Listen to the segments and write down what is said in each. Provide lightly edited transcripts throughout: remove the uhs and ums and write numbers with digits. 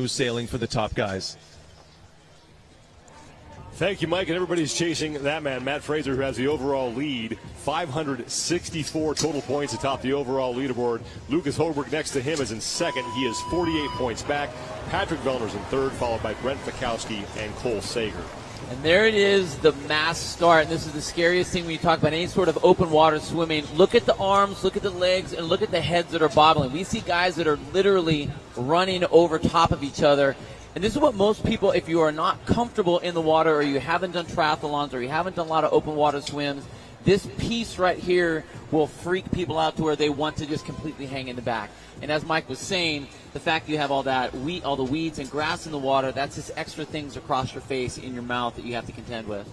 sailing for the top guys. Thank you, Mike, and everybody's chasing that man, Matt Fraser, who has the overall lead, 564 total points atop the overall leaderboard. Lucas Hoberg next to him is in second. He is 48 points back. Patrick Vellner's in third, followed by Brent Fikowski and Cole Sager. And there it is, the mass start. And this is the scariest thing when you talk about any sort of open water swimming. Look at the arms, look at the legs, and look at the heads that are bobbling. We see guys that are literally running over top of each other. And this is what most people, if you are not comfortable in the water or you haven't done triathlons or you haven't done a lot of open water swims, this piece right here will freak people out to where they want to just completely hang in the back. And as Mike was saying, the fact you have all that all the weeds and grass in the water, that's just extra things across your face, in your mouth that you have to contend with.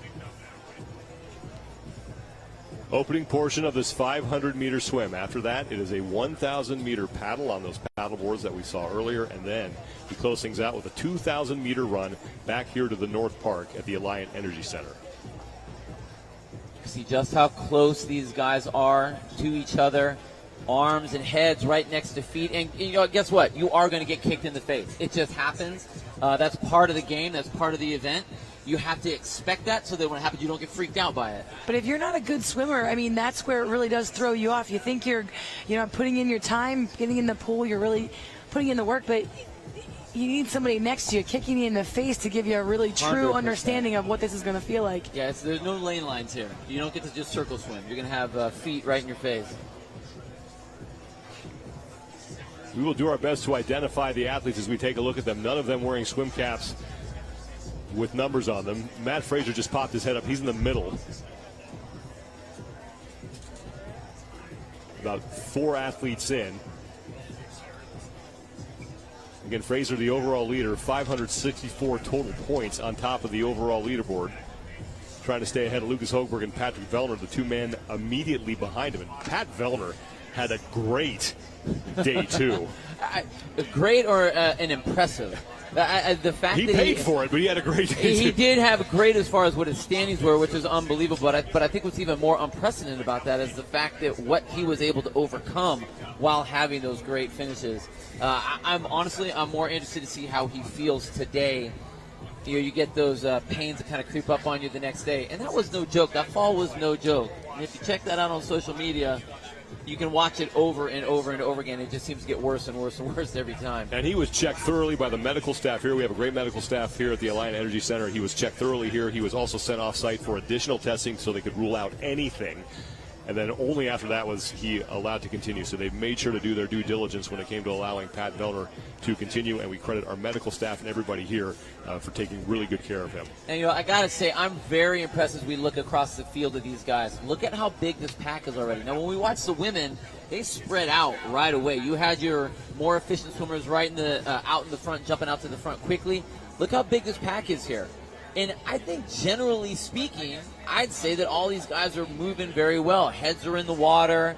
Opening portion of this 500-meter swim. After that, it is a 1,000-meter paddle on those paddle boards that we saw earlier, and then we close things out with a 2,000-meter run back here to the North Park at the Alliant Energy Center. See just how close these guys are to each other. Arms and heads right next to feet. And you know, guess what? You are going to get kicked in the face. It just happens. That's part of the game. That's part of the event. You have to expect that so that when it happens, you don't get freaked out by it. But if you're not a good swimmer, I mean, that's where it really does throw you off. You think you're, putting in your time, getting in the pool, you're really putting in the work, but you need somebody next to you kicking you in the face to give you a really true 100%. Understanding of what this is going to feel like. Yeah, there's no lane lines here. You don't get to just circle swim. You're going to have feet right in your face. We will do our best to identify the athletes as we take a look at them. None of them wearing swim caps with numbers on them. Matt Fraser just popped his head up. He's in the middle. About 4 athletes in. Again, Fraser, the overall leader, 564 total points on top of the overall leaderboard. Trying to stay ahead of Lucas Hoberg and Patrick Vellner, the two men immediately behind him. And Pat Vellner had a great day 2. Great or an impressive? The fact he that paid for it, but he had a great day. He did have great as far as what his standings were, which is unbelievable. But I think what's even more unprecedented about that is the fact that what he was able to overcome while having those great finishes. I'm more interested to see how he feels today. You get those pains that kind of creep up on you the next day, and that was no joke. That fall was no joke. And if you check that out on social media, you can watch it over and over and over again. It just seems to get worse and worse and worse every time. And he was checked thoroughly by the medical staff here. We have a great medical staff here at the Alliant Energy Center. He was checked thoroughly here. He was also sent off-site for additional testing so they could rule out anything. And then only after that was he allowed to continue. So they made sure to do their due diligence when it came to allowing Pat Vellner to continue. And we credit our medical staff and everybody here for taking really good care of him. And, I got to say, I'm very impressed as we look across the field of these guys. Look at how big this pack is already. Now, when we watch the women, they spread out right away. You had your more efficient swimmers right in the out in the front, jumping out to the front quickly. Look how big this pack is here. And I think generally speaking, I'd say that all these guys are moving very well. Heads are in the water.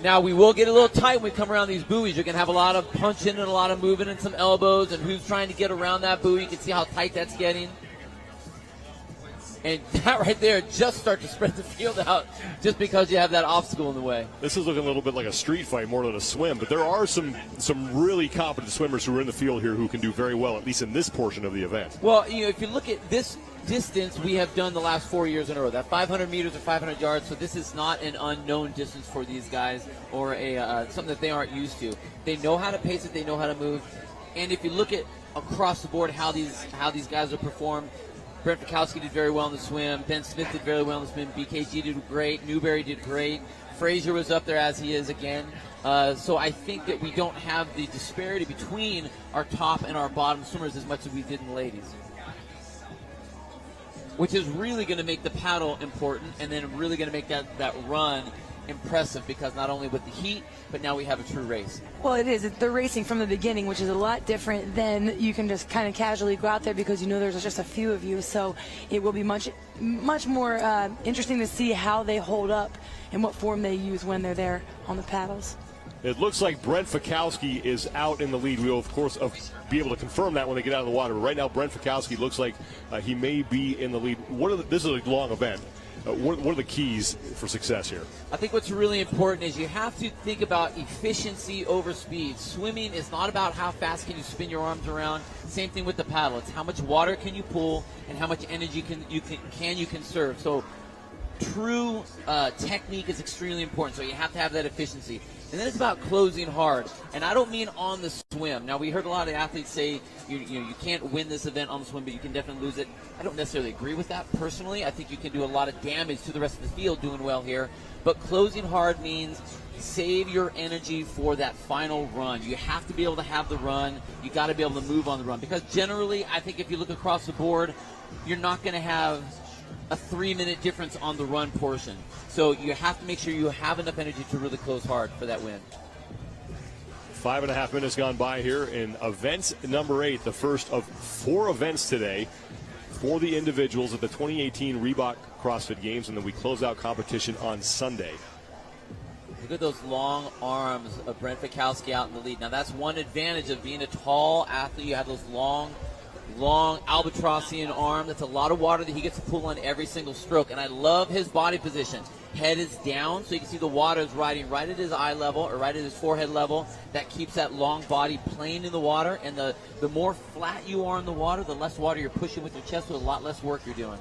Now, we will get a little tight when we come around these buoys. You're going to have a lot of punching and a lot of moving and some elbows, and who's trying to get around that buoy. You can see how tight that's getting. And that right there just start to spread the field out just because you have that obstacle in the way. This is looking a little bit like a street fight more than a swim, but there are some really competent swimmers who are in the field here who can do very well, at least in this portion of the event. Well, if you look at this distance we have done the last 4 years in a row, that 500 meters or 500 yards, so this is not an unknown distance for these guys or something that they aren't used to. They know how to pace it, they know how to move, and if you look at across the board how these guys have performed, Brent Fikowski did very well in the swim. Ben Smith did very well in the swim. BKG did great. Newberry did great. Fraser was up there as he is again. So I think that we don't have the disparity between our top and our bottom swimmers as much as we did in the ladies, which is really going to make the paddle important and then really going to make that run impressive, because not only with the heat, but now we have a true race. Well, it is. They're racing from the beginning, which is a lot different than you can just kind of casually go out there because there's just a few of you. So it will be much more interesting to see how they hold up and what form they use when they're there on the paddles. It looks like Brent Fikowski is out in the lead. We will, of course, be able to confirm that when they get out of the water. But right now, Brent Fikowski looks like he may be in the lead. This is a long event. What are the keys for success here? I think what's really important is you have to think about efficiency over speed. Swimming is not about how fast can you spin your arms around. Same thing with the paddle. It's how much water can you pull and how much energy can you conserve. So true technique is extremely important. So you have to have that efficiency. And then it's about closing hard. And I don't mean on the swim. Now, we heard a lot of athletes say you can't win this event on the swim, but you can definitely lose it. I don't necessarily agree with that personally. I think you can do a lot of damage to the rest of the field doing well here. But closing hard means save your energy for that final run. You have to be able to have the run. You got to be able to move on the run. Because generally, I think if you look across the board, you're not going to have a 3-minute difference on the run portion. So you have to make sure you have enough energy to really close hard for that win. 5.5 minutes gone by here in event number 8, the first of 4 events today for the individuals at the 2018 Reebok CrossFit Games, and then we close out competition on Sunday. Look at those long arms of Brent Fikowski out in the lead. Now that's one advantage of being a tall athlete. You have those long albatrossian arm. That's a lot of water that he gets to pull on every single stroke. And I love his body position. Head is down, so you can see the water is riding right at his eye level or right at his forehead level. That keeps that long body playing in the water. And the more flat you are in the water, the less water you're pushing with your chest, with a lot less work you're doing.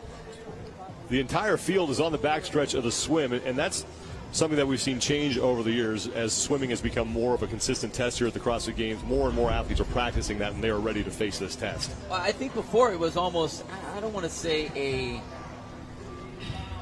The entire field is on the backstretch of the swim, and that's something that we've seen change over the years as swimming has become more of a consistent test here at the CrossFit Games. More and more athletes are practicing that, and they are ready to face this test. Well, I think before it was almost, I don't want to say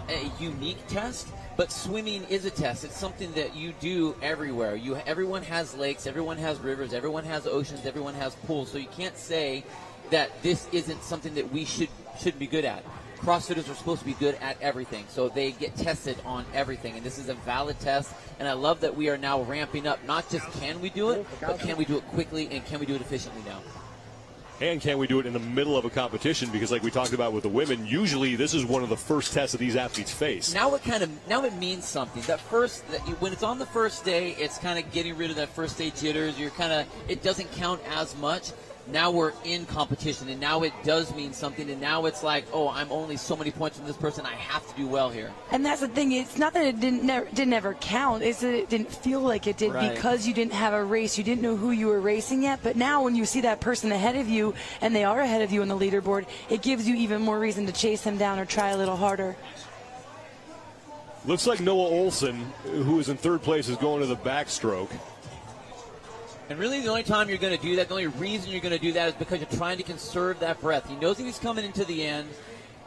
a unique test, but swimming is a test. It's something that you do everywhere. Everyone has lakes, everyone has rivers, everyone has oceans, everyone has pools. So you can't say that this isn't something that we should be good at. CrossFitters are supposed to be good at everything, so they get tested on everything, and this is a valid test, and I love that we are now ramping up. Not just can we do it, but can we do it quickly, and can we do it efficiently now? And can we do it in the middle of a competition? Because like we talked about with the women, usually this is one of the first tests that these athletes face. Now it means something. When it's on the first day, it's kind of getting rid of that first day jitters. It doesn't count as much. Now we're in competition, and now it does mean something, and now it's like, oh, I'm only so many points from this person. I have to do well here. And that's the thing. It's not that it didn't ever count. It's that it didn't feel like it did because you didn't have a race. You didn't know who you were racing yet. But now when you see that person ahead of you, and they are ahead of you on the leaderboard, it gives you even more reason to chase them down or try a little harder. Looks like Noah Olson, who is in third place, is going to the backstroke. And really the only time you're going to do that, the only reason you're going to do that is because you're trying to conserve that breath. He knows that he's coming into the end.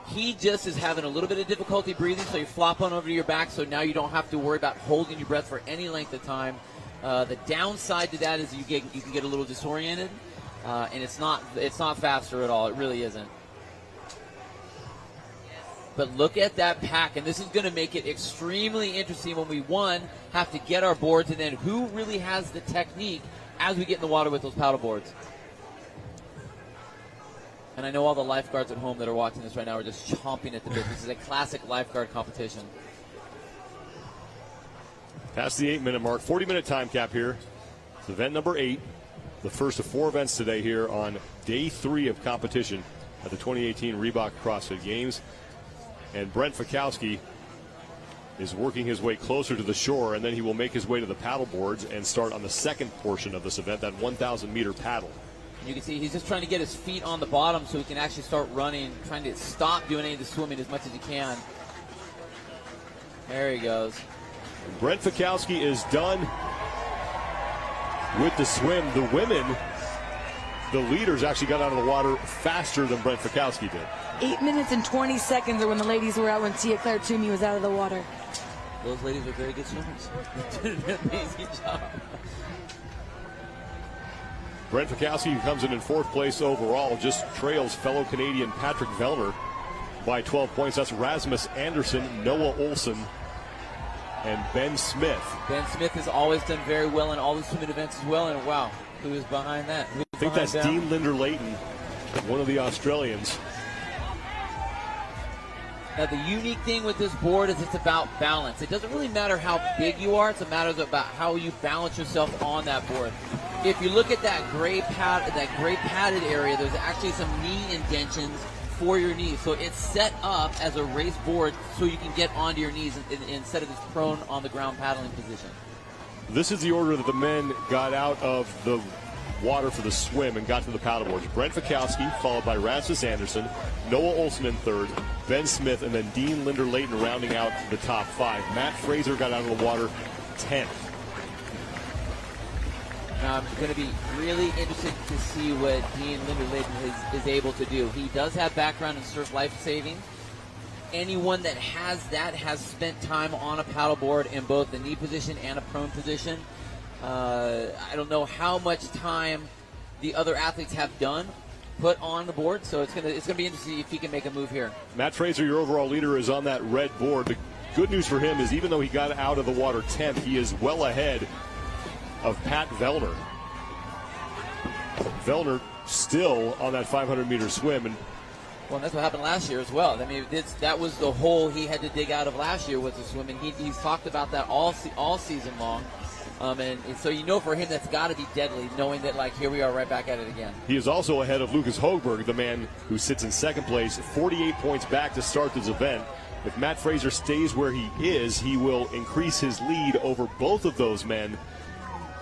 He just is having a little bit of difficulty breathing, so you flop on over to your back, so now you don't have to worry about holding your breath for any length of time. The downside to that is you can get a little disoriented, and it's not faster at all. It really isn't. But look at that pack, and this is going to make it extremely interesting when we, have to get our boards, and then who really has the technique as we get in the water with those paddle boards. And I know all the lifeguards at home that are watching this right now are just chomping at the bit. This is a classic lifeguard competition. Past the 8-minute mark, 40-minute time cap here. It's event number 8, the first of 4 events today here on day 3 of competition at the 2018 Reebok CrossFit Games. And Brent Fikowski is working his way closer to the shore, and then he will make his way to the paddle boards and start on the second portion of this event, that 1,000-meter paddle. You can see he's just trying to get his feet on the bottom so he can actually start running, trying to stop doing any of the swimming as much as he can. There he goes. Brent Fikowski is done with the swim. The women, the leaders, actually got out of the water faster than Brent Fikowski did. 8 minutes and 20 seconds are when the ladies were out when Tia Claire Toomey was out of the water. Those ladies are very good swimmers. They did an amazing job. Brent Fikowski, who comes in 4th place overall, just trails fellow Canadian Patrick Vellner by 12 points. That's Rasmus Anderson, Noah Olson, and Ben Smith. Ben Smith has always done very well in all the swimming events as well, and wow, who is behind that? I think that's Dean Linder-Layton, one of the Australians. Now, the unique thing with this board is it's about balance. It doesn't really matter how big you are. It's a matter about how you balance yourself on that board. If you look at that gray padded area, there's actually some knee indentions for your knees. So it's set up as a race board so you can get onto your knees instead of this prone on the ground paddling position. This is the order that the men got out of the water for the swim and got to the paddleboards. Brent Fikowski, followed by Rasmus Anderson, Noah Olsen in third, Ben Smith, and then Dean Linder-Layton rounding out the top 5. Matt Fraser got out of the water 10th. Now, I'm going to be really interested to see what Dean Linder-Layton is able to do. He does have background in surf life-saving. Anyone that has that has spent time on a paddleboard in both the knee position and a prone position. I don't know how much time the other athletes have put on the board, so it's gonna be interesting if he can make a move here. Matt Fraser, your overall leader, is on that red board. The good news for him is even though he got out of the water 10th, he is well ahead of Pat Vellner. Vellner still on that 500-meter swim. And well, that's what happened last year as well. I mean, that was the hole he had to dig out of last year was the swim, and he's talked about that all season long. And so for him that's got to be deadly, knowing that, like, here we are right back at it again. He is also ahead of Lucas Hogberg, the man who sits in second place, 48 points back to start this event. If Matt Fraser stays where he is, he will increase his lead over both of those men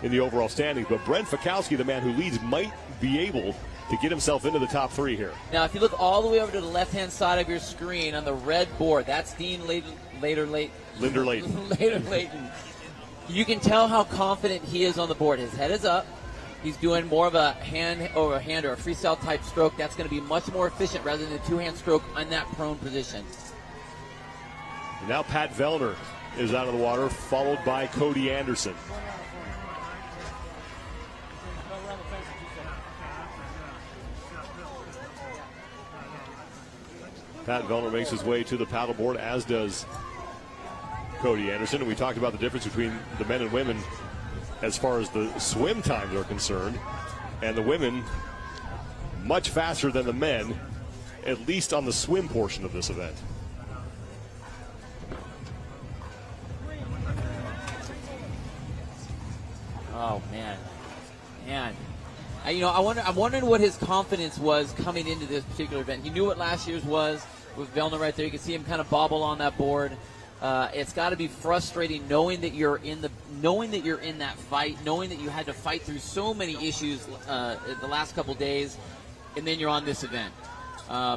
in the overall standings. But Brent Fikowski, the man who leads, might be able to get himself into the top 3 here. Now, if you look all the way over to the left-hand side of your screen on the red board, that's Dean Linder-Layton. You can tell how confident he is on the board. His head is up. He's doing more of a hand or a freestyle type stroke. That's going to be much more efficient rather than a two-hand stroke on that prone position. Now Pat Vellner is out of the water, followed by Cody Anderson. Pat Vellner makes his way to the paddleboard, as does Cody Anderson. And we talked about the difference between the men and women as far as the swim times are concerned. And the women much faster than the men, at least on the swim portion of this event. Oh, man. I'm wondering what his confidence was coming into this particular event. He knew what last year's was with Vellner right there. You can see him kind of bobble on that board. It's got to be frustrating knowing that you're in that fight, knowing that you had to fight through so many issues the last couple days, and then you're on this event.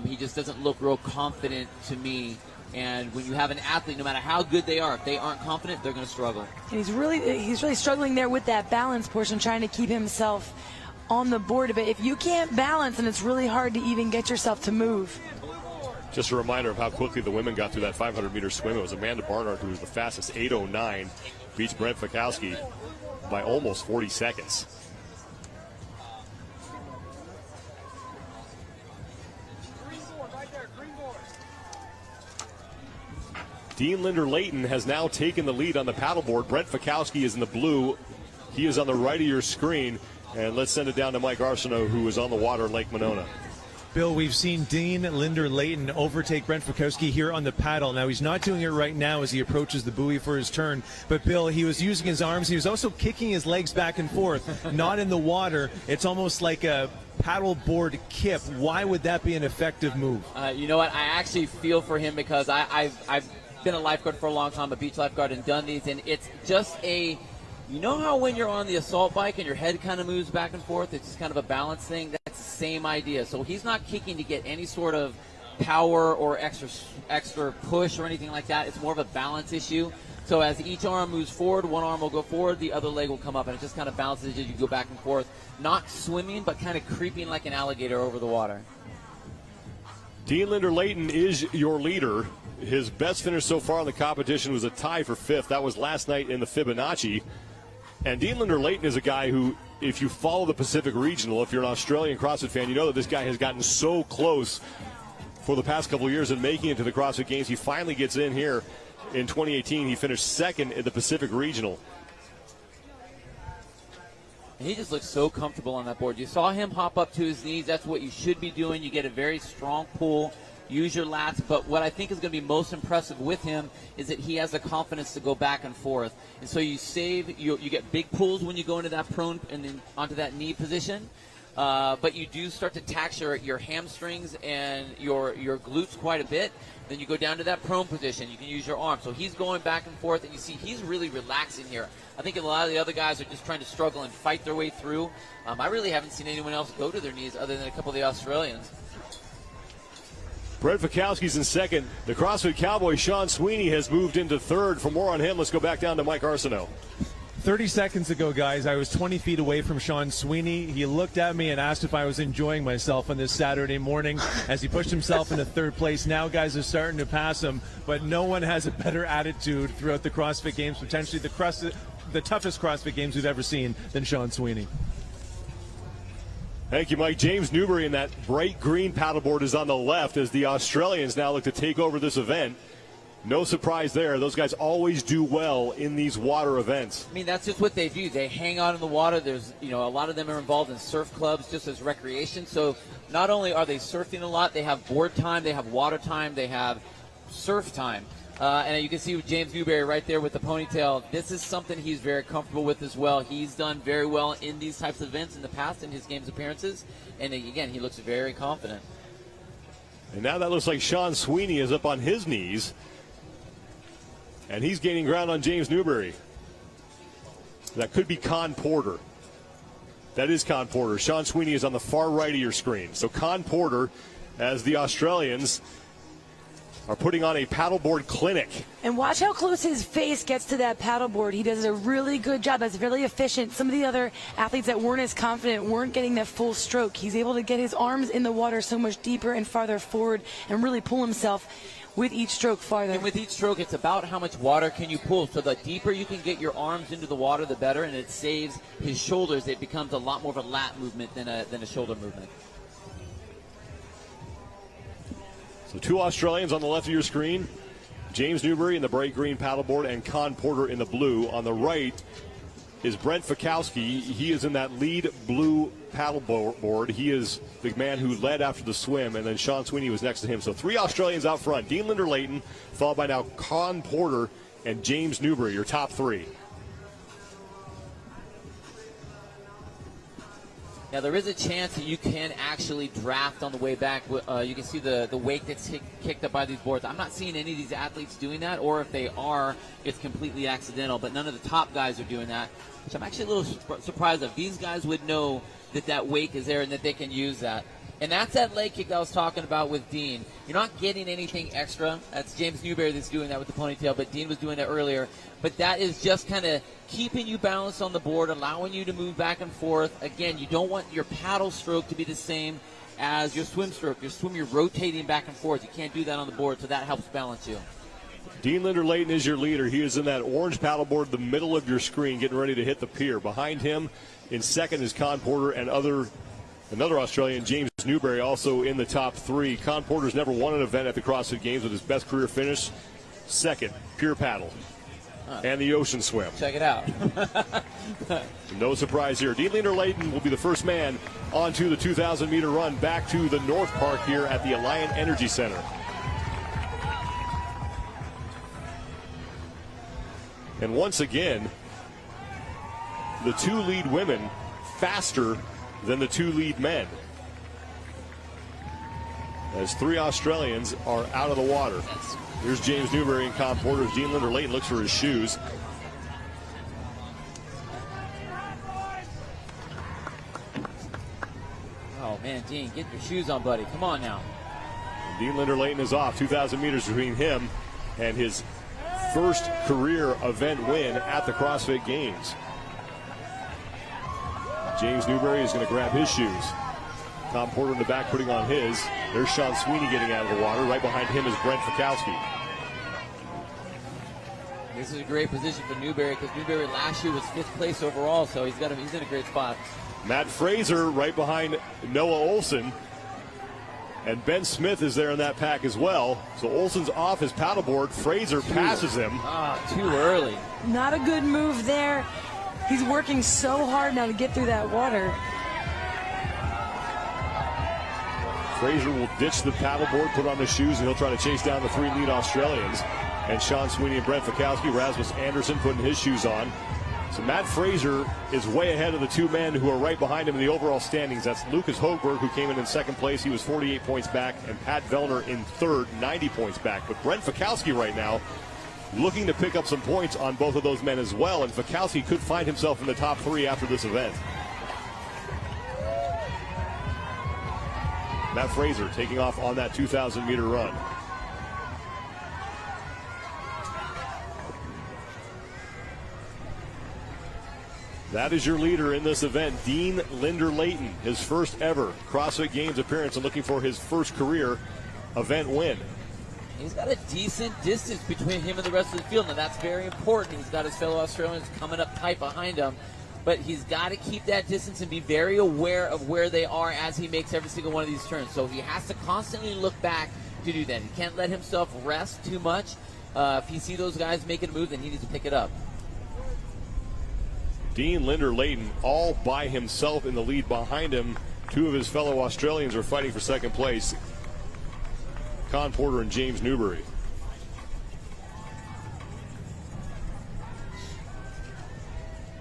He just doesn't look real confident to me. And when you have an athlete, no matter how good they are, if they aren't confident, they're going to struggle. And he's really struggling there with that balance portion, trying to keep himself on the board a bit. If you can't balance, then it's really hard to even get yourself to move. Just a reminder of how quickly the women got through that 500-meter swim. It was Amanda Barnard who was the fastest, 8:09, beats Brent Fikowski by almost 40 seconds. Dean Linder-Layton has now taken the lead on the paddleboard. Brent Fikowski is in the blue. He is on the right of your screen. And let's send it down to Mike Arsenault, who is on the water in Lake Monona. Bill, we've seen Dean Linder-Layton overtake Brent Fikowski here on the paddle. Now, he's not doing it right now as he approaches the buoy for his turn. But, Bill, he was using his arms. He was also kicking his legs back and forth, not in the water. It's almost like a paddleboard kip. Why would that be an effective move? You know what? I actually feel for him because I've been a lifeguard for a long time, a beach lifeguard in Dundee's, and it's just you know how when you're on the assault bike and your head kind of moves back and forth, it's just kind of a balance thing? That's the same idea. So he's not kicking to get any sort of power or extra push or anything like that. It's more of a balance issue. So as each arm moves forward, one arm will go forward, the other leg will come up, and it just kind of bounces as you go back and forth. Not swimming, but kind of creeping like an alligator over the water. Dean Linder-Layton is your leader. His best finish so far in the competition was a tie for 5th. That was last night in the Fibonacci. And Dean Linder-Layton is a guy who, if you follow the Pacific Regional, if you're an Australian CrossFit fan, you know that this guy has gotten so close for the past couple of years in making it to the CrossFit Games. He finally gets in here in 2018. He finished 2nd in the Pacific Regional. He just looks so comfortable on that board. You saw him hop up to his knees. That's what you should be doing. You get a very strong pull. Use your lats, but what I think is going to be most impressive with him is that he has the confidence to go back and forth. And so you get big pulls when you go into that prone and then onto that knee position. but you do start to tax your hamstrings and your glutes quite a bit. Then you go down to that prone position. You can use your arm. So he's going back and forth, and you see he's really relaxing here. I think a lot of the other guys are just trying to struggle and fight their way through. I really haven't seen anyone else go to their knees other than a couple of the Australians. Brent Fikowski's in second. The CrossFit Cowboy, Sean Sweeney, has moved into third. For more on him, let's go back down to Mike Arsenault. 30 seconds ago, guys, I was 20 feet away from Sean Sweeney. He looked at me and asked if I was enjoying myself on this Saturday morning as he pushed himself into third place. Now guys are starting to pass him, but no one has a better attitude throughout the CrossFit Games, potentially the toughest CrossFit Games we've ever seen, than Sean Sweeney. Thank you, Mike. James Newbury in that bright green paddleboard is on the left as the Australians now look to take over this event. No surprise there. Those guys always do well in these water events. I mean, that's just what they do. They hang out in the water. There's, a lot of them are involved in surf clubs just as recreation. So not only are they surfing a lot, they have board time, they have water time, they have surf time. And you can see James Newbury right there with the ponytail. This is something he's very comfortable with as well. He's done very well in these types of events in the past in his games appearances. And again, he looks very confident. And now that looks like Sean Sweeney is up on his knees. And he's gaining ground on James Newbury. That could be Con Porter. That is Con Porter. Sean Sweeney is on the far right of your screen. So Con Porter, as the Australians are putting on a paddleboard clinic. And watch how close his face gets to that paddleboard. He does a really good job. That's really efficient. Some of the other athletes that weren't as confident weren't getting that full stroke. He's able to get his arms in the water so much deeper and farther forward and really pull himself with each stroke farther. And with each stroke, it's about how much water can you pull. So the deeper you can get your arms into the water, the better, and it saves his shoulders. It becomes a lot more of a lat movement than a shoulder movement. So two Australians on the left of your screen. James Newbury in the bright green paddleboard and Con Porter in the blue. On the right is Brent Fikowski. He is in that lead blue paddleboard. He is the man who led after the swim, and then Sean Sweeney was next to him. So three Australians out front. Dean Linder-Layton, followed by now Con Porter and James Newbury, your top three. Now, there is a chance that you can actually draft on the way back. You can see the wake that's kicked up by these boards. I'm not seeing any of these athletes doing that, or if they are, it's completely accidental. But none of the top guys are doing that, which I'm actually a little surprised of. These guys would know that wake is there and that they can use that. And that's that leg kick I was talking about with Dean. You're not getting anything extra. That's James Newbury that's doing that with the ponytail, but Dean was doing that earlier. But that is just kind of keeping you balanced on the board, allowing you to move back and forth. Again, you don't want your paddle stroke to be the same as your swim stroke. Your swim, you're rotating back and forth. You can't do that on the board, so that helps balance you. Dean Linder-Layton is your leader. He is in that orange paddleboard, the middle of your screen, getting ready to hit the pier. Behind him in second is Con Porter and another Australian, James Newbury, also in the top three. Con Porter's never won an event at the CrossFit Games, with his best career finish second, pure paddle, and the ocean swim. Check it out. No surprise here. Dean Linder-Layton will be the first man onto the 2,000-meter run back to the North Park here at the Alliant Energy Center. And once again, the two lead women faster than the two lead men, as three Australians are out of the water. Here's James Newbury and Con Porter. Dean Linder-Layton looks for his shoes. Oh, man, Dean, get your shoes on, buddy. Come on now. Dean Linder-Layton is off. 2,000 meters between him and his first career event win at the CrossFit Games. James Newbury is going to grab his shoes. Con Porter in the back putting on his. There's Sean Sweeney getting out of the water. Right behind him is Brent Fikowski. This is a great position for Newbury, because Newbury last year was 5th place overall, so he's in a great spot. Matt Fraser right behind Noah Olson. And Ben Smith is there in that pack as well. So Olson's off his paddleboard. Fraser passes him. Too early. Not a good move there. He's working so hard now to get through that water. Fraser will ditch the paddleboard, put on the shoes, and he'll try to chase down the three lead Australians. And Sean Sweeney and Brent Fikowski, Rasmus Anderson putting his shoes on. So Matt Fraser is way ahead of the two men who are right behind him in the overall standings. That's Lucas Hogberg, who came in second place. He was 48 points back, and Pat Vellner in third, 90 points back. But Brent Fikowski right now looking to pick up some points on both of those men as well, and Fikowski could find himself in the top three after this event. Matt Fraser taking off on that 2,000-meter run. That is your leader in this event, Dean Linder-Layton, his first ever CrossFit Games appearance and looking for his first career event win. He's got a decent distance between him and the rest of the field, and that's very important. He's got his fellow Australians coming up tight behind him, but he's got to keep that distance and be very aware of where they are as he makes every single one of these turns. So he has to constantly look back to do that. He can't let himself rest too much. If he sees those guys making a move, then he needs to pick it up. Dean Linder-Layton all by himself in the lead behind him. Two of his fellow Australians are fighting for second place, Con Porter and James Newbury.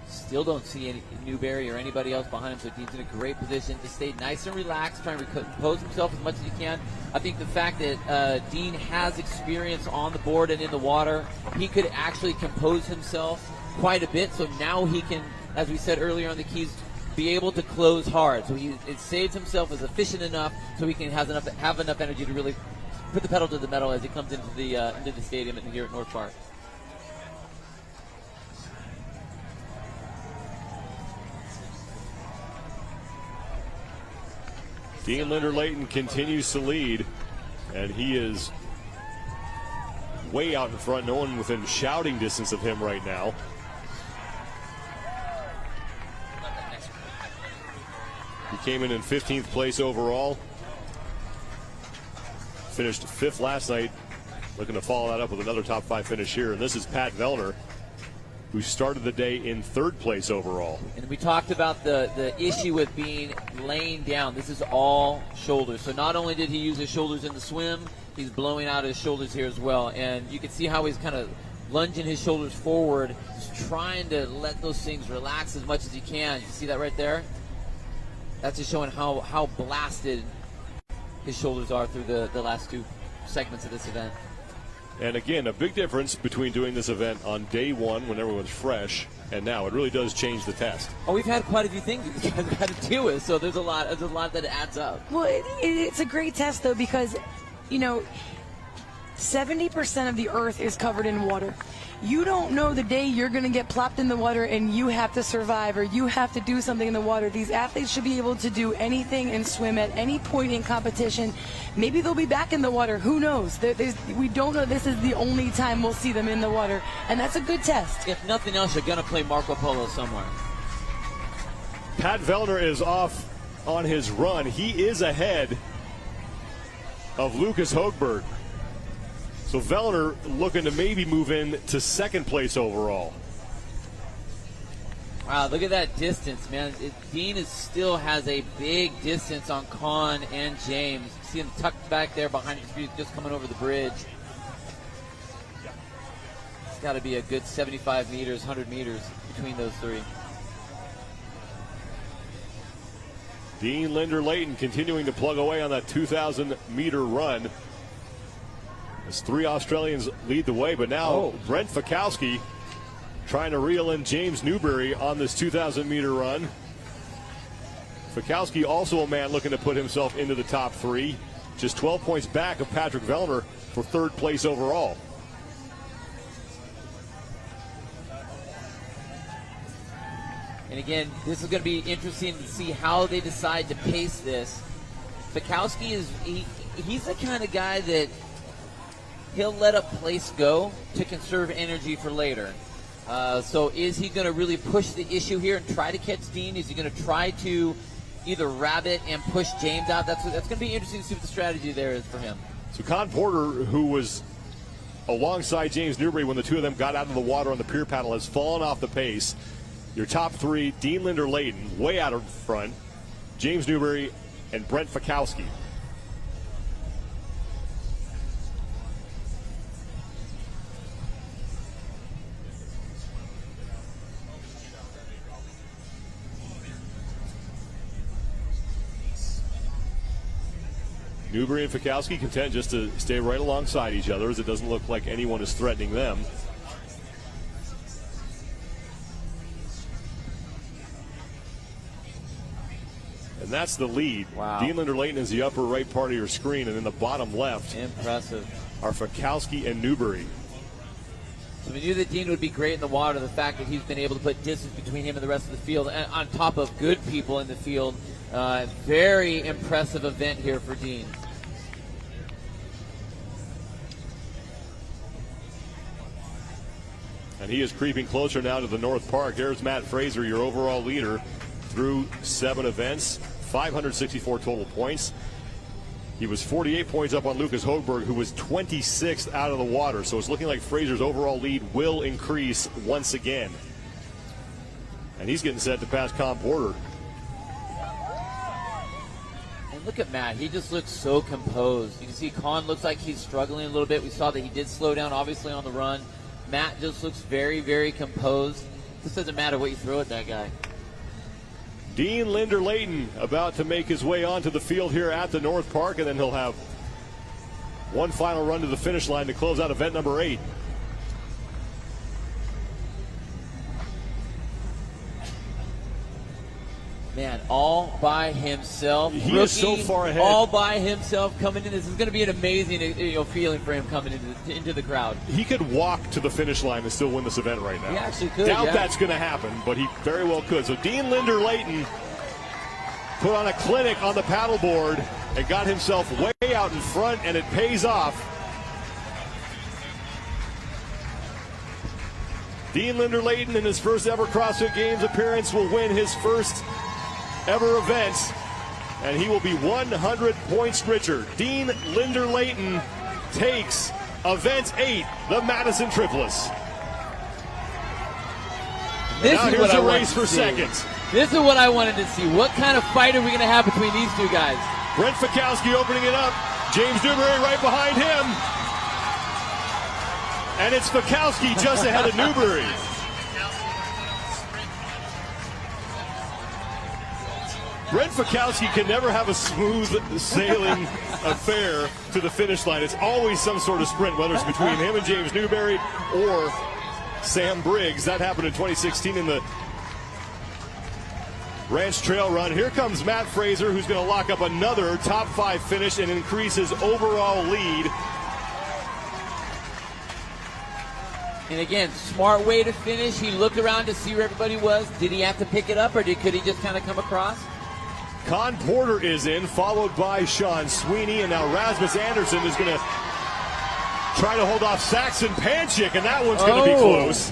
Still don't see any Newberry or anybody else behind him, so Dean's in a great position to stay nice and relaxed, trying to compose himself as much as he can. I think the fact that Dean has experience on the board and in the water, he could actually compose himself quite a bit, so now he can, as we said earlier on the keys, be able to close hard. So it saves himself as efficient enough so he can have enough energy to really put the pedal to the metal as he comes into the stadium here at North Park. Dean Linder-Layton continues to lead, and he is way out in front. No one within shouting distance of him right now. He came in 15th place overall. Finished 5th last night. Looking to follow that up with another top 5 finish here. And this is Pat Vellner, who started the day in 3rd place overall. And we talked about the issue with laying down. This is all shoulders. So not only did he use his shoulders in the swim, he's blowing out his shoulders here as well. And you can see how he's kind of lunging his shoulders forward, just trying to let those things relax as much as he can. You see that right there? That's just showing how blasted his shoulders are through the last 2 segments of this event. And again, a big difference between doing this event on day one when everyone's fresh and now. It really does change the test. Oh, we've had quite a few things you guys have had to deal with, so there's a lot that adds up. Well, it's a great test, though, because, 70% of the earth is covered in water. You don't know the day you're going to get plopped in the water and you have to survive or you have to do something in the water. These athletes should be able to do anything and swim at any point in competition. Maybe they'll be back in the water. Who knows? We don't know. This is the only time we'll see them in the water, and that's a good test. If nothing else, you're going to play Marco Polo somewhere. Pat Vellner is off on his run. He is ahead of Lucas Hogberg. So Vellner looking to maybe move in to 2nd place overall. Wow, look at that distance, man. Dean still has a big distance on Con and James. See him tucked back there behind him, just coming over the bridge. It's got to be a good 75 meters, 100 meters between those 3. Dean Linder-Layton continuing to plug away on that 2,000-meter run. As 3 Australians lead the way, but now Brent Fikowski trying to reel in James Newbury on this 2,000-meter run. Fikowski also a man looking to put himself into the top 3, just 12 points back of Patrick Vellner for 3rd place overall. And again, this is going to be interesting to see how they decide to pace this. Fikowski he's the kind of guy that he'll let a place go to conserve energy for later. So is he going to really push the issue here and try to catch Dean? Is he going to try to either rabbit and push James out? That's going to be interesting to see what the strategy there is for him. So Con Porter, who was alongside James Newbury when the two of them got out of the water on the pier paddle, has fallen off the pace. Your top 3, Dean Linder-Layton, way out in front, James Newbury, and Brent Fikowski. Newberry and Fikowski content just to stay right alongside each other, as it doesn't look like anyone is threatening them. And that's the lead. Wow. Dean Linder-Layton is the upper right part of your screen, and in the bottom left Impressive. are Fikowski and Newberry. So we knew that Dean would be great in the water. The fact that he's been able to put distance between him and the rest of the field, and on top of good people in the field, very impressive event here for Dean. And he is creeping closer now to the North Park. There's Matt Fraser, your overall leader, through 7 events, 564 total points. He was 48 points up on Lucas Hoegberg, who was 26th out of the water. So it's looking like Fraser's overall lead will increase once again. And he's getting set to pass Con Porter. And look at Matt. He just looks so composed. You can see Con looks like he's struggling a little bit. We saw that he did slow down, obviously, on the run. Matt just looks very, very composed. This doesn't matter what you throw at that guy. Dean Linder-Layton about to make his way onto the field here at the North Park, and then he'll have one final run to the finish line to close out event number 8. Man, all by himself. He Rookie, is so far ahead. All by himself coming in. This is going to be an amazing feeling for him coming into the crowd. He could walk to the finish line and still win this event right now. He actually could. Doubt yeah. that's going to happen, but he very well could. So Dean Linder-Layton put on a clinic on the paddleboard and got himself way out in front, and it pays off. Dean Linder-Layton, in his first ever CrossFit Games appearance, will win his first ever event, and he will be 100 points richer. Dean Linder-Layton takes event 8, the Madison Triplus. This now is here's what I a wanted race to for see. second. This is what I wanted to see. What kind of fight are we going to have between these two guys? Brent Fikowski opening it up. James Newberry right behind him. And it's Fikowski just ahead of Newberry. Brent Fikowski can never have a smooth sailing affair to the finish line. It's always some sort of sprint, whether it's between him and James Newberry or Sam Briggs. That happened in 2016 in the Ranch Trail Run. Here comes Matt Fraser, who's going to lock up another top 5 finish and increase his overall lead. And again, smart way to finish. He looked around to see where everybody was. Did he have to pick it up, or could he just kind of come across? Con Porter is in, followed by Sean Sweeney, and now Rasmus Anderson is going to try to hold off Saxon Panchik, and that one's going to be close.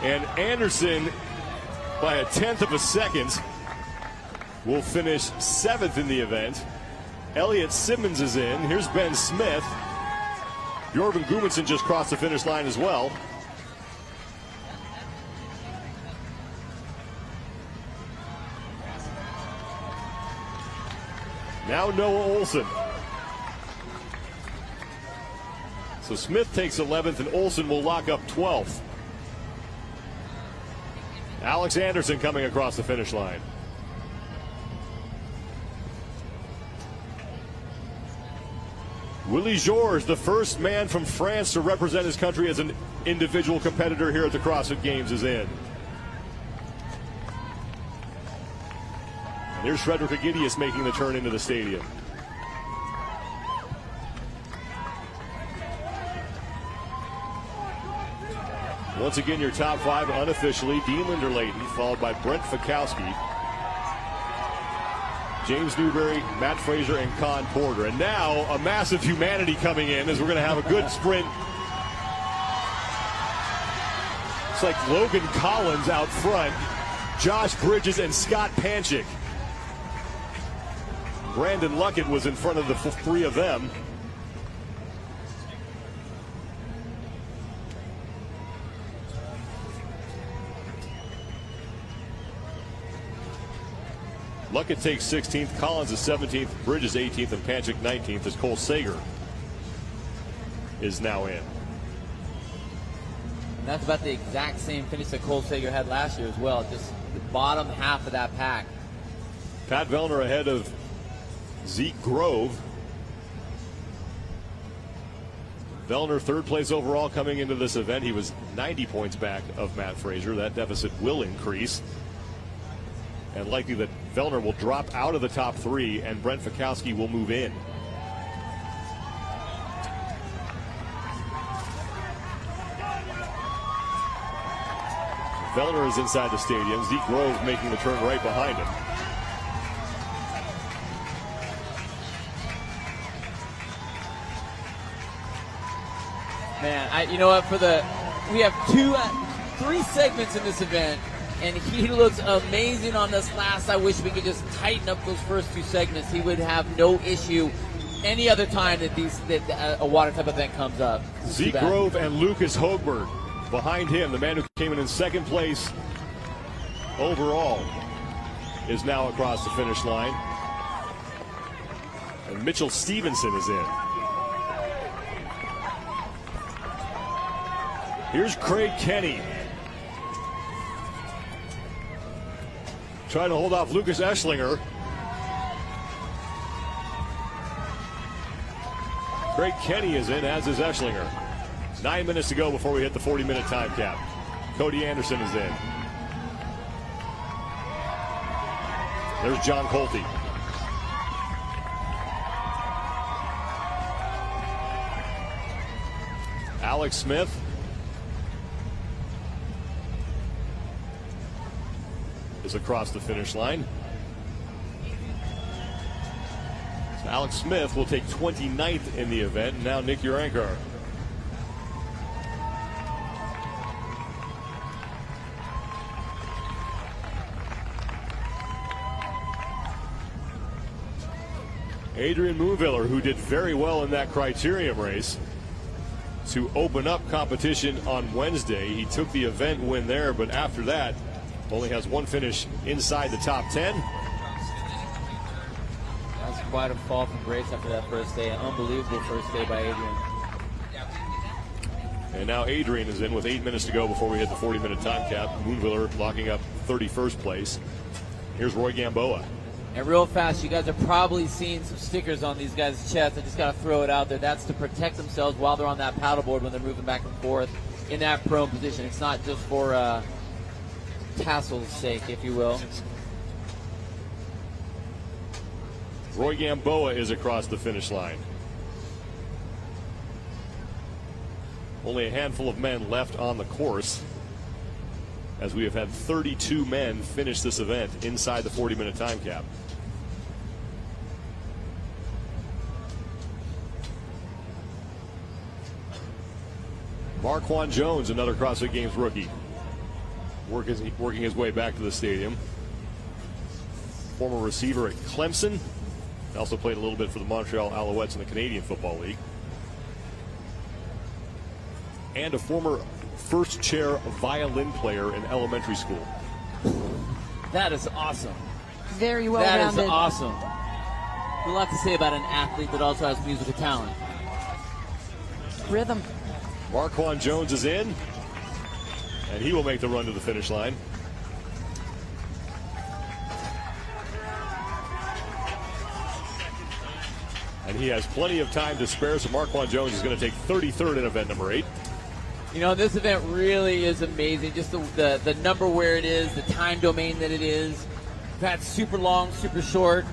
And Anderson, by a 1/10 of a second, will finish 7th in the event. Elliot Simmons is in. Here's Ben Smith. Jorgen Gudmundsson just crossed the finish line as well. Now Noah Olson. So Smith takes 11th, and Olson will lock up 12th. Alex Anderson coming across the finish line. Willie Georges, the first man from France to represent his country as an individual competitor here at the CrossFit Games, is in. And here's Frederick Agidius making the turn into the stadium. Once again, your top 5 unofficially: Dean Linder-Layton, followed by Brent Fikowski, James Newberry, Matt Fraser, and Con Porter. And now a massive humanity coming in, as we're going to have a good sprint. It's like Logan Collins out front, Josh Bridges, and Scott Panchik. Brandon Luckett was in front of the 3 of them. Luckett takes 16th, Collins is 17th, Bridges 18th, and Panchik 19th, as Cole Sager is now in. And that's about the exact same finish that Cole Sager had last year as well, just the bottom half of that pack. Pat Vellner ahead of Zeke Grove. Vellner third place overall coming into this event. He was 90 points back of Matt Fraser. That deficit will increase. And likely that Vellner will drop out of the top three and Brent Fikowski will move in. Vellner is inside the stadium. Zeke Grove making the turn right behind him. Man, you know what? We have 3 segments in this event, and he looks amazing on this last. I wish we could just tighten up those first 2 segments. He would have no issue any other time that a water type event comes up. Zeke Grove and Lucas Hogberg behind him. The man who came in second place overall is now across the finish line. And Mitchell Stevenson is in. Here's Craig Kenny. Trying to hold off Lucas Eschlinger. Craig Kenny is in, as is Eschlinger. 9 minutes to go before we hit the 40-minute time cap. Cody Anderson is in. There's John Colte. Alex Smith. Is across the finish line. So Alex Smith will take 29th in the event. Now Nick Urankar. Adrian Moonviller, who did very well in that criterium race to open up competition on Wednesday. He took the event win there, but after that only has 1 finish inside the top 10. That's quite a fall from grace after that first day. An unbelievable first day by Adrian. And now Adrian is in with 8 minutes to go before we hit the 40-minute time cap. Moonviller locking up 31st place. Here's Roy Gamboa. And real fast, you guys are probably seeing some stickers on these guys' chests. I just got to throw it out there. That's to protect themselves while they're on that paddleboard when they're moving back and forth in that prone position. It's not just for tassel's sake, if you will. Roy Gamboa is across the finish line. Only a handful of men left on the course, as we have had 32 men finish this event inside the 40-minute time cap. Marquand Jones, another CrossFit Games rookie, working his way back to the stadium. Former receiver at Clemson. Also played a little bit for the Montreal Alouettes in the Canadian Football League. And a former first chair violin player in elementary school. That is awesome. Very well rounded. That is awesome. A lot to say about an athlete that also has musical talent. Rhythm. Marquand Jones is in, and he will make the run to the finish line. And he has plenty of time to spare, so Marquand Jones is going to take 33rd in event number 8. You know, this event really is amazing. Just the number where it is, the time domain that it is. That's super long, super short.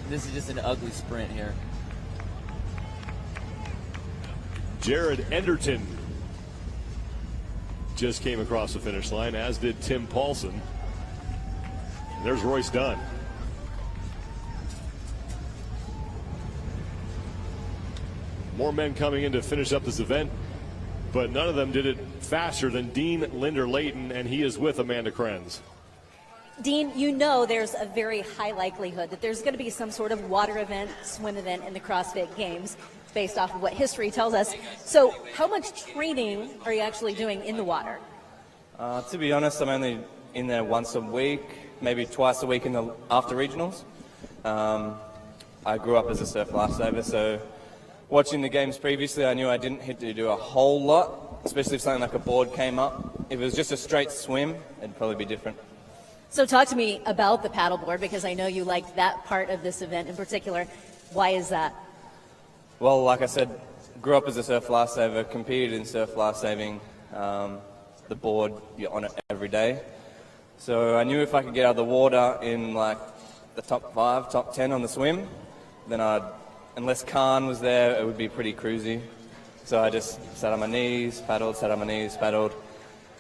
This is just an ugly sprint here. Jared Enderton just came across the finish line, as did Tim Paulson. And there's Royce Dunn. More men coming in to finish up this event, but none of them did it faster than Dean Linder-Layton, and he is with Amanda Krenz. Dean, you know there's a very high likelihood that there's going to be some sort of water event, swim event in the CrossFit Games based off of what history tells us. So how much training are you actually doing in the water? To be honest, I'm only in there once a week, maybe twice a week after regionals. I grew up as a surf lifesaver, so watching the games previously, I knew I didn't have to do a whole lot especially if something like a board came up. If it was just a straight swim, it'd probably be different. So talk to me about the paddleboard, because I know you liked that part of this event in particular. Why is that? Well, like I said, grew up as a surf lifesaver, competed in surf lifesaving. The board, you're on it every day. So I knew if I could get out of the water in like the top 5, top 10 on the swim, then unless Khan was there, it would be pretty cruisy. So I just sat on my knees, paddled, sat on my knees, paddled,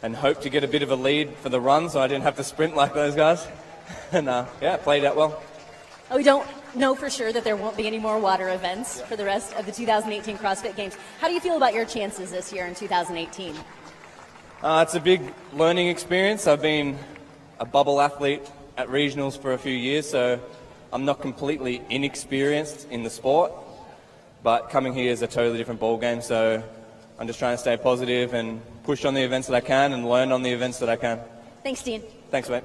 and hoped to get a bit of a lead for the run so I didn't have to sprint like those guys. And yeah, it played out well. We don't know for sure that there won't be any more water events for the rest of the 2018 CrossFit Games. How do you feel about your chances this year in 2018? It's a big learning experience. I've been a bubble athlete at regionals for a few years, so I'm not completely inexperienced in the sport, but coming here is a totally different ball game, so I'm just trying to stay positive and push on the events that I can and learn on the events that I can. Thanks, Dean. Thanks, mate.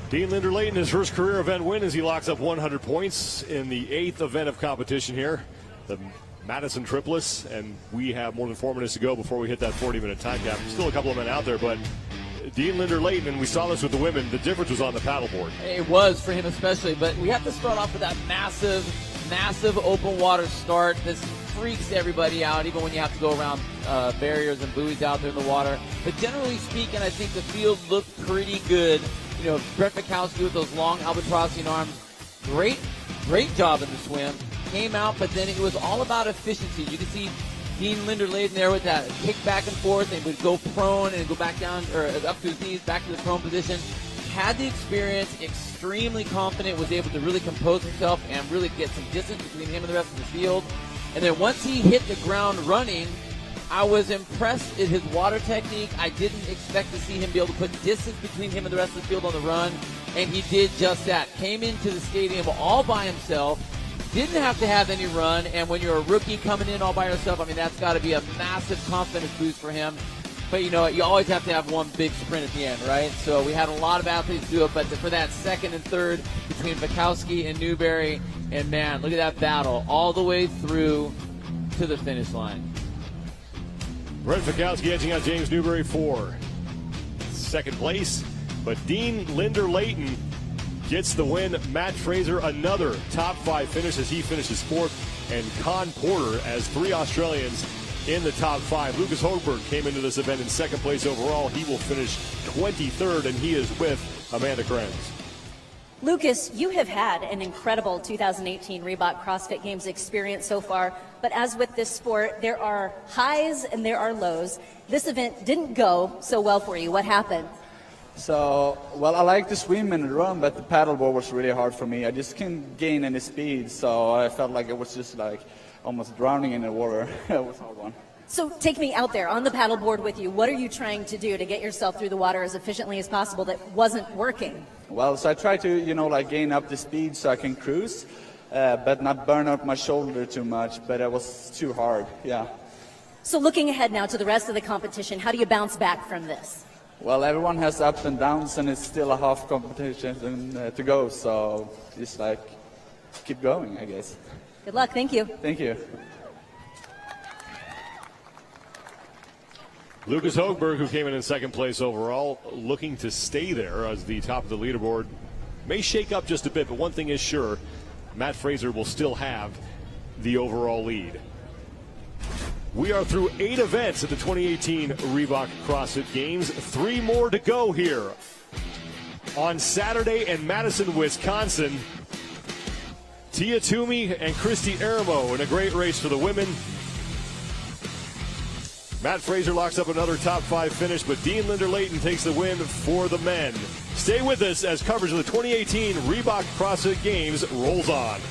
Dean Linder-Layton, his first career event win as he locks up 100 points in the 8th event of competition here, the Madison Triplus, and we have more than 4 minutes to go before we hit that 40-minute time cap. Still a couple of men out there, but Dean Linder-Layton, and we saw this with the women, the difference was on the paddleboard. It was for him especially, but we have to start off with that massive open water start. This freaks everybody out, even when you have to go around barriers and buoys out there in the water. But generally speaking, I think the field looked pretty good. You know, Brett Fikowski with those long albatrossian arms, great job in the swim. Came out, but then it was all about efficiency. You can see Dean Linder-Layton there with that kick back and forth, and would go prone and go back down, or up to his knees, back to the prone position. Had the experience, extremely confident, was able to really compose himself and really get some distance between him and the rest of the field. And then once he hit the ground running, I was impressed at his water technique. I didn't expect to see him be able to put distance between him and the rest of the field on the run, and he did just that. Came into the stadium all by himself, didn't have to have any run, and when you're a rookie coming in all by yourself, I mean, that's got to be a massive confidence boost for him. But, you know, you always have to have one big sprint at the end, right? So we had a lot of athletes do it, but for that second and third between Fikowski and Newberry, and, man, look at that battle all the way through to the finish line. Brett Fikowski edging out James Newberry for second place, but Dean Linder-Layton gets the win. Matt Fraser, another top 5 finish as he finishes 4th, and Con Porter as 3 Australians in the top 5. Lucas Hochberg came into this event in 2nd place overall. He will finish 23rd, and he is with Amanda Krenz. Lucas, you have had an incredible 2018 Reebok CrossFit Games experience so far, but as with this sport, there are highs and there are lows. This event didn't go so well for you. What happened? So, well, I like to swim and run, but the paddleboard was really hard for me. I just couldn't gain any speed, so I felt like it was just like almost drowning in the water. It was a hard one. So take me out there on the paddleboard with you. What are you trying to do to get yourself through the water as efficiently as possible that wasn't working? Well, so I try to, like gain up the speed so I can cruise, but not burn up my shoulder too much, but it was too hard, yeah. So looking ahead now to the rest of the competition, how do you bounce back from this? Well, everyone has ups and downs, and it's still a half competition to go, so just like keep going, I guess. Good luck. Thank you. Thank you. Lucas Hochberg, who came in 2nd place overall, looking to stay there as the top of the leaderboard. May shake up just a bit, but one thing is sure, Matt Fraser will still have the overall lead. We are through 8 events at the 2018 Reebok CrossFit Games. 3 more to go here on Saturday in Madison, Wisconsin. Tia Toomey and Christy Aramo in a great race for the women. Matt Fraser locks up another top 5 finish, but Dean Linder-Layton takes the win for the men. Stay with us as coverage of the 2018 Reebok CrossFit Games rolls on.